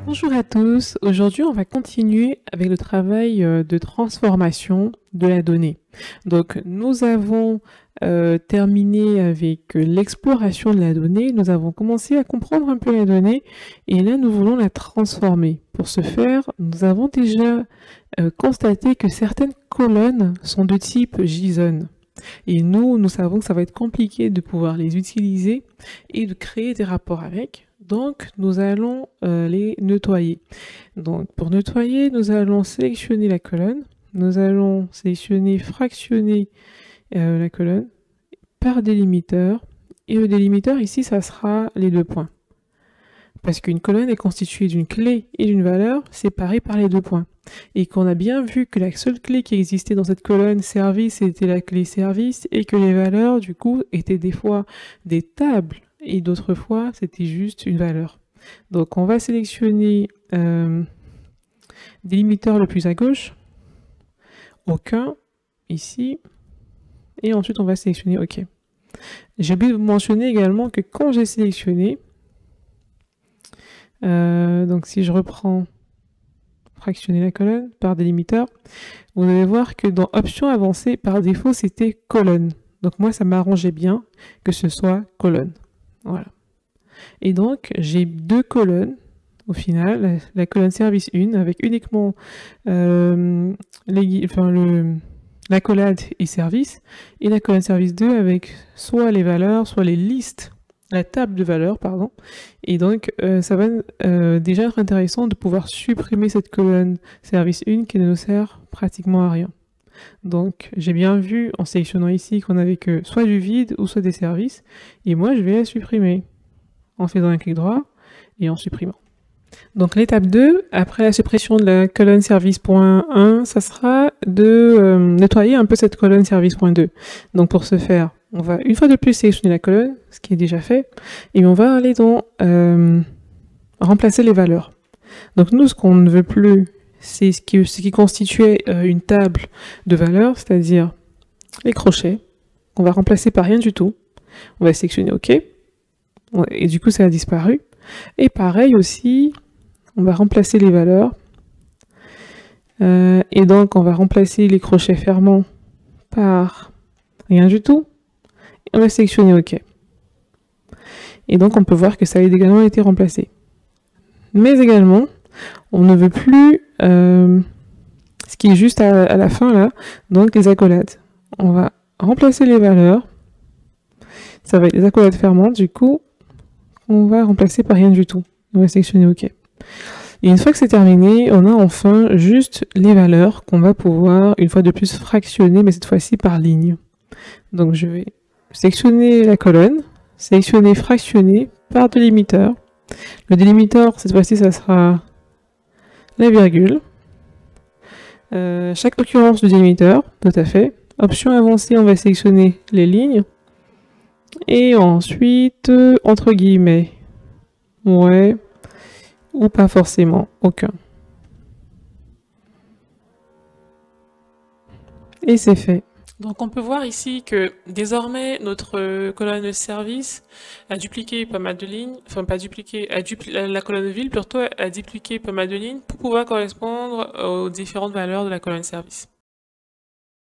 Bonjour à tous, aujourd'hui on va continuer avec le travail de transformation de la donnée. Donc nous avons terminé avec l'exploration de la donnée, nous avons commencé à comprendre un peu la donnée et là nous voulons la transformer. Pour ce faire, nous avons déjà constaté que certaines colonnes sont de type JSON. Et nous savons que ça va être compliqué de pouvoir les utiliser et de créer des rapports avec. Donc, nous allons les nettoyer. Donc, pour nettoyer, nous allons sélectionner la colonne. Nous allons sélectionner, fractionner la colonne par délimiteur. Et le délimiteur, ici, ça sera les deux points. Parce qu'une colonne est constituée d'une clé et d'une valeur séparées par les deux points. Et qu'on a bien vu que la seule clé qui existait dans cette colonne service était la clé service et que les valeurs, du coup, étaient des fois des tables et d'autres fois, c'était juste une valeur. Donc, on va sélectionner délimiteur le plus à gauche, aucun, ici, et ensuite on va sélectionner OK. J'ai oublié de vous mentionner également que quand j'ai sélectionné, donc si je reprends fractionner la colonne par délimiteur, vous allez voir que dans options avancées, par défaut, c'était colonne. Donc moi, ça m'arrangeait bien que ce soit colonne. Voilà. Et donc, j'ai deux colonnes au final, la colonne service 1 avec uniquement l'accolade et service, et la colonne service 2 avec soit les valeurs, soit les listes, la table de valeurs, pardon. Et donc, ça va déjà être intéressant de pouvoir supprimer cette colonne service 1 qui ne nous sert pratiquement à rien. Donc, j'ai bien vu en sélectionnant ici qu'on avait que soit du vide ou soit des services. Et moi, je vais la supprimer en faisant un clic droit et en supprimant. Donc, l'étape 2, après la suppression de la colonne service.1, ça sera de nettoyer un peu cette colonne service.2. Donc, pour ce faire, on va une fois de plus sélectionner la colonne, ce qui est déjà fait, et on va aller dans remplacer les valeurs. Donc nous, ce qu'on ne veut plus, c'est ce qui constituait une table de valeurs, c'est-à-dire les crochets, qu'on va remplacer par rien du tout. On va sélectionner OK, et du coup ça a disparu. Et pareil aussi, on va remplacer les valeurs, et donc on va remplacer les crochets fermants par rien du tout. On va sélectionner OK. Et donc on peut voir que ça a également été remplacé. Mais également, on ne veut plus ce qui est juste à la fin là, donc les accolades. On va remplacer les valeurs. Ça va être les accolades fermantes, du coup, on va remplacer par rien du tout. On va sélectionner OK. Et une fois que c'est terminé, on a enfin juste les valeurs qu'on va pouvoir, une fois de plus, fractionner, mais cette fois-ci par ligne. Donc je vais sélectionner la colonne, sélectionner fractionner par délimiteur. Le délimiteur, cette fois-ci, ça sera la virgule. Chaque occurrence du délimiteur, tout à fait. Option avancée, on va sélectionner les lignes. Et ensuite, entre guillemets. Ouais. Ou pas forcément, aucun. Et c'est fait. Donc on peut voir ici que désormais notre colonne de service a dupliqué pas mal de lignes, enfin pas dupliqué, la colonne ville plutôt a dupliqué pas mal de lignes pour pouvoir correspondre aux différentes valeurs de la colonne service.